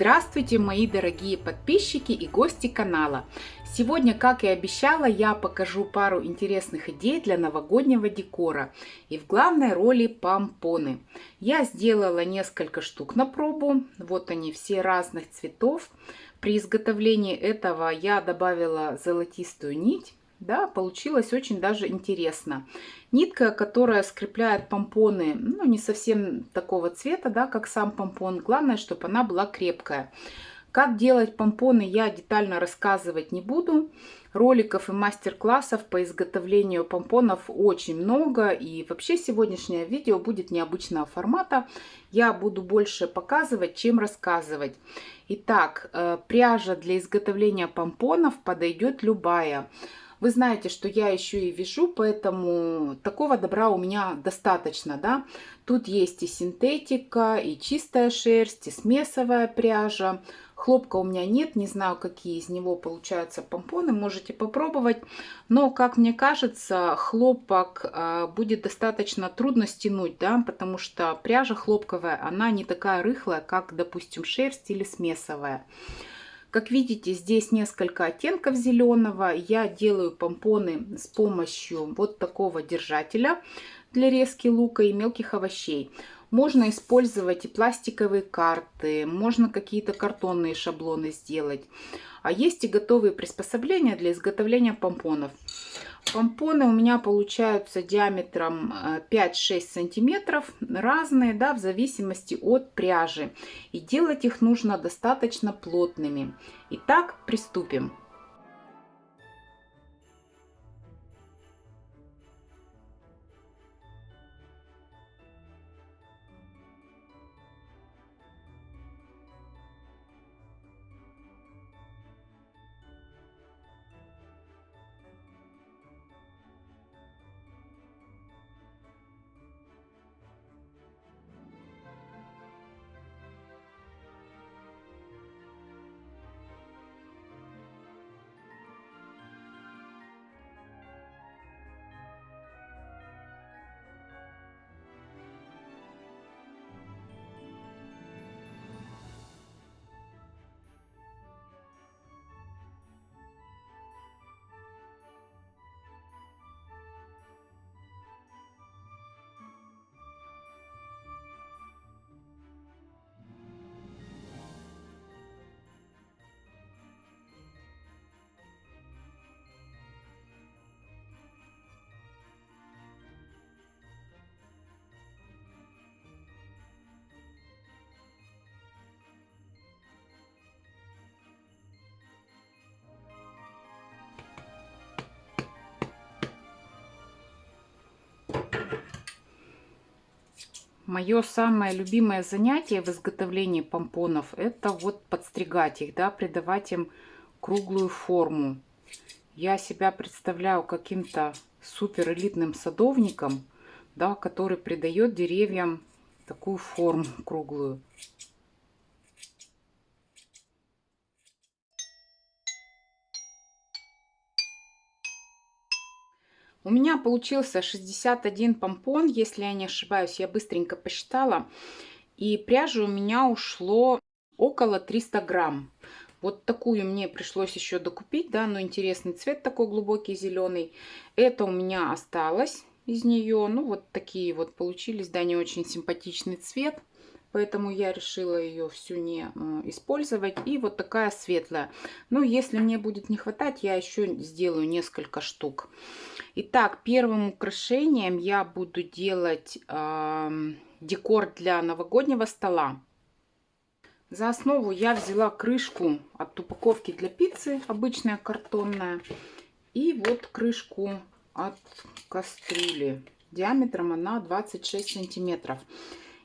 Здравствуйте, мои дорогие подписчики и гости канала! Сегодня, как и обещала, я покажу пару интересных идей для новогоднего декора. И в главной роли помпоны. Я сделала несколько штук на пробу. Вот они все разных цветов. При изготовлении этого я добавила золотистую нить. Да, получилось очень даже интересно. Нитка, которая скрепляет помпоны, ну, не совсем такого цвета, да, как сам помпон. Главное, чтобы она была крепкая. Как делать помпоны, я детально рассказывать не буду. Роликов и мастер-классов по изготовлению помпонов очень много. И вообще сегодняшнее видео будет необычного формата. Я буду больше показывать, чем рассказывать. Итак, пряжа для изготовления помпонов подойдет любая. Вы знаете, что я еще и вяжу, поэтому такого добра у меня достаточно, да. Тут есть и синтетика, и чистая шерсть, и смесовая пряжа. Хлопка у меня нет, не знаю, какие из него получаются помпоны, можете попробовать. Но, как мне кажется, хлопок будет достаточно трудно стянуть, да, потому что пряжа хлопковая, она не такая рыхлая, как, допустим, шерсть или смесовая. Как видите, здесь несколько оттенков зеленого. Я делаю помпоны с помощью вот такого держателя для резки лука и мелких овощей. Можно использовать и пластиковые карты, можно какие-то картонные шаблоны сделать. А есть и готовые приспособления для изготовления помпонов. Помпоны у меня получаются диаметром 5-6 сантиметров, разные, да, в зависимости от пряжи. И делать их нужно достаточно плотными. Итак, приступим. Мое самое любимое занятие в изготовлении помпонов — это вот подстригать их, да, придавать им круглую форму. Я себя представляю каким-то супер элитным садовником, да, который придает деревьям такую форму круглую. У меня получился 61 помпон, если я не ошибаюсь, я быстренько посчитала. И пряжи у меня ушло около 300 грамм. Вот такую мне пришлось еще докупить, да, но интересный цвет такой глубокий зеленый. Это у меня осталось из нее. Ну, вот такие вот получились, да, не очень симпатичный цвет. Поэтому я решила ее всю не использовать. И вот такая светлая. Ну, если мне будет не хватать, я еще сделаю несколько штук. Итак, первым украшением я буду делать декор для новогоднего стола. За основу я взяла крышку от упаковки для пиццы, обычная картонная. И вот крышку от кастрюли. Диаметром она 26 сантиметров.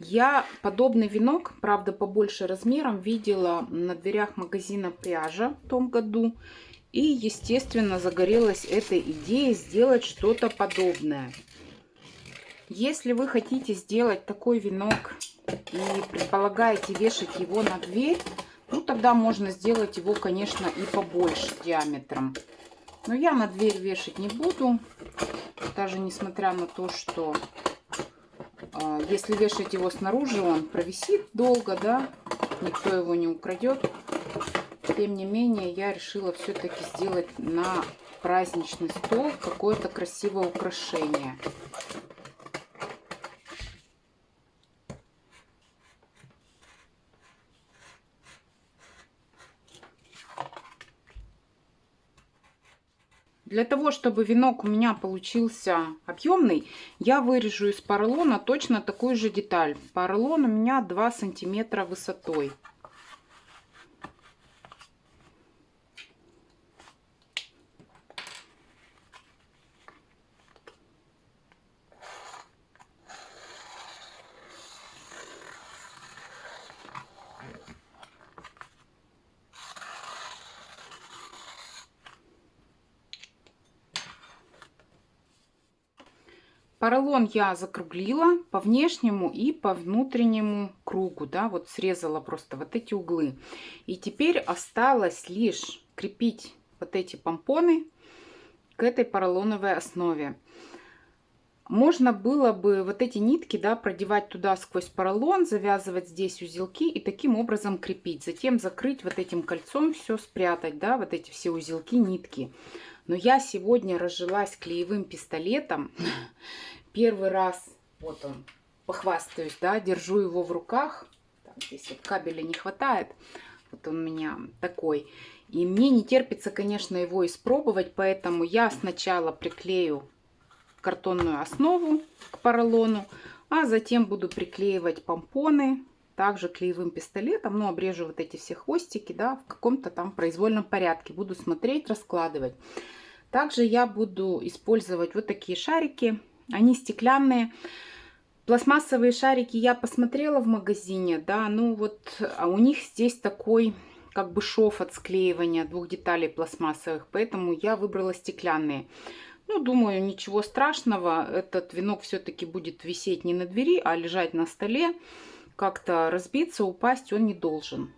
Я подобный венок, правда побольше размером, видела на дверях магазина пряжа в том году. И, естественно, загорелась этой идеей сделать что-то подобное. Если вы хотите сделать такой венок и предполагаете вешать его на дверь, ну тогда можно сделать его, конечно, и побольше диаметром. Но я на дверь вешать не буду, даже несмотря на то, что если вешать его снаружи, он провисит долго, да. никто его не украдет. Тем не менее, я решила все-таки сделать на праздничный стол какое-то красивое украшение. Для того, чтобы венок у меня получился объемный, я вырежу из поролона точно такую же деталь. Поролон у меня 2 сантиметра высотой. Поролон я закруглила по внешнему и по внутреннему кругу, да, вот срезала просто вот эти углы. И теперь осталось лишь крепить вот эти помпоны к этой поролоновой основе. Можно было бы вот эти нитки, да, продевать туда сквозь поролон, завязывать здесь узелки и таким образом крепить. Затем закрыть вот этим кольцом, все спрятать, да, вот эти все узелки, нитки. Но я сегодня разжилась клеевым пистолетом. Первый раз, вот он, похвастаюсь, да, держу его в руках. Так, здесь вот кабеля не хватает. Вот он у меня такой. И мне не терпится, конечно, его испробовать, поэтому я сначала приклею картонную основу к поролону, а затем буду приклеивать помпоны также клеевым пистолетом. Ну, обрежу вот эти все хвостики, да, в каком-то там произвольном порядке. Буду смотреть, раскладывать. Также я буду использовать вот такие шарики. Они стеклянные. Пластмассовые шарики я посмотрела в магазине, да, ну вот, а у них здесь такой как бы шов от склеивания двух деталей пластмассовых, поэтому я выбрала стеклянные. Ну, думаю, ничего страшного, этот венок все-таки будет висеть не на двери, а лежать на столе, как-то разбиться, упасть он не должен.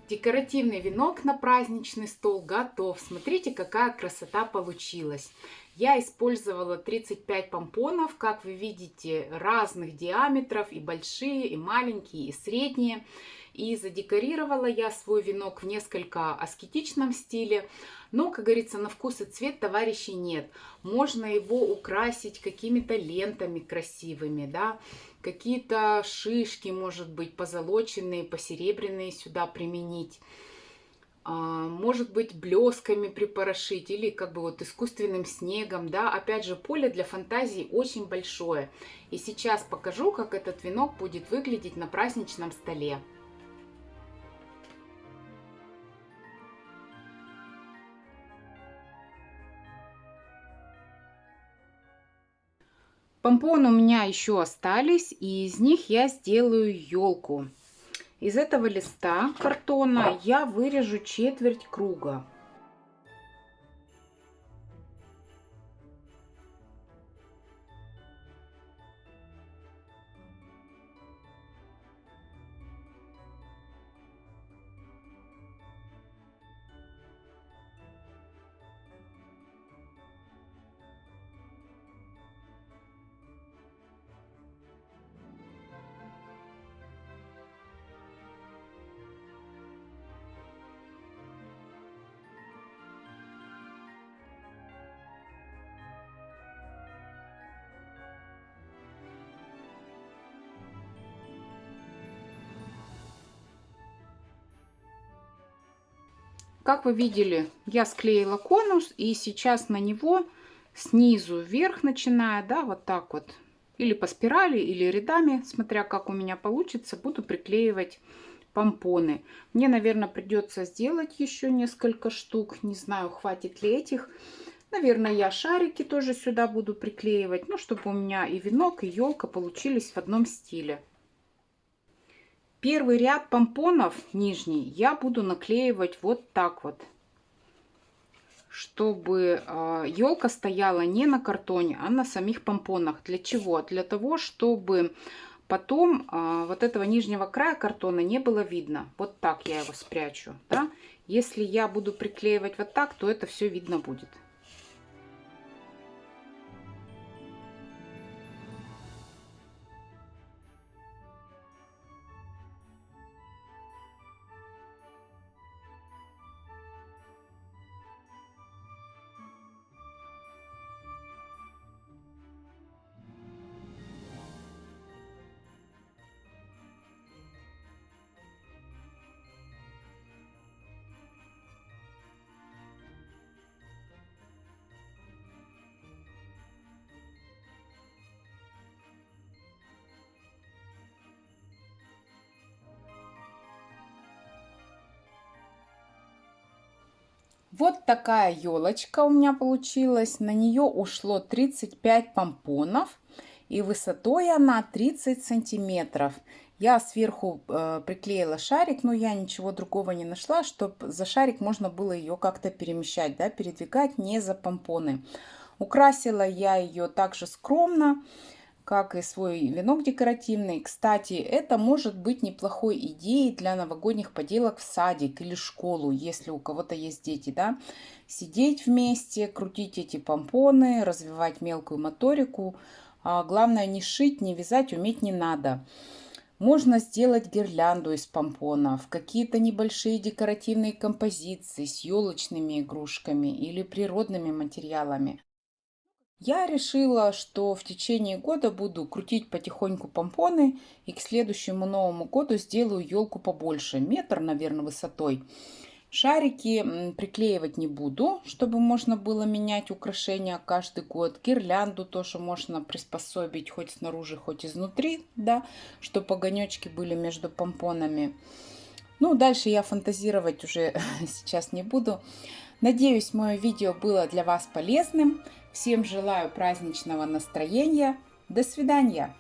Декоративный венок на праздничный стол готов. Смотрите, какая красота получилась. Я использовала 35 помпонов, как вы видите, разных диаметров, и большие, и маленькие, и средние. И задекорировала я свой венок в несколько аскетичном стиле. Но, как говорится, на вкус и цвет товарищей нет. Можно его украсить какими-то лентами красивыми, да, какие-то шишки, может быть, позолоченные, посеребряные сюда применить. Может быть, блесками припорошить или как бы вот искусственным снегом, да. Опять же, поле для фантазии очень большое. И сейчас покажу, как этот венок будет выглядеть на праздничном столе. Помпоны у меня еще остались, и из них я сделаю елку. Из этого листа картона я вырежу четверть круга. Как вы видели, я склеила конус, и сейчас на него снизу вверх, начиная, да, вот так вот, или по спирали, или рядами, смотря как у меня получится, буду приклеивать помпоны. Мне, наверное, придется сделать еще несколько штук, не знаю, хватит ли этих. Наверное, я шарики тоже сюда буду приклеивать, ну, чтобы у меня и венок, и елка получились в одном стиле. Первый ряд помпонов нижний я буду наклеивать вот так вот, чтобы елка стояла не на картоне, а на самих помпонах. Для чего? Для того, чтобы потом вот этого нижнего края картона не было видно. Вот так я его спрячу, да? Если я буду приклеивать вот так, то это все видно будет. Вот такая елочка у меня получилась. На нее ушло 35 помпонов. И высотой она 30 сантиметров. Я сверху приклеила шарик, но я ничего другого не нашла, чтобы за шарик можно было ее как-то перемещать, да, передвигать не за помпоны. Украсила я ее также скромно, как и свой венок декоративный. Кстати, это может быть неплохой идеей для новогодних поделок в садик или школу, если у кого-то есть дети, да. Сидеть вместе, крутить эти помпоны, развивать мелкую моторику. А главное, не шить, не вязать уметь не надо. Можно сделать гирлянду из помпонов, какие-то небольшие декоративные композиции с елочными игрушками или природными материалами. Я решила, что в течение года буду крутить потихоньку помпоны и к следующему Новому году сделаю елку побольше, метр, наверное, высотой. Шарики приклеивать не буду, чтобы можно было менять украшения каждый год. Гирлянду тоже можно приспособить хоть снаружи, хоть изнутри, да, чтобы огонечки были между помпонами. Ну, дальше я фантазировать уже сейчас не буду. Надеюсь, мое видео было для вас полезным. Всем желаю праздничного настроения. До свидания!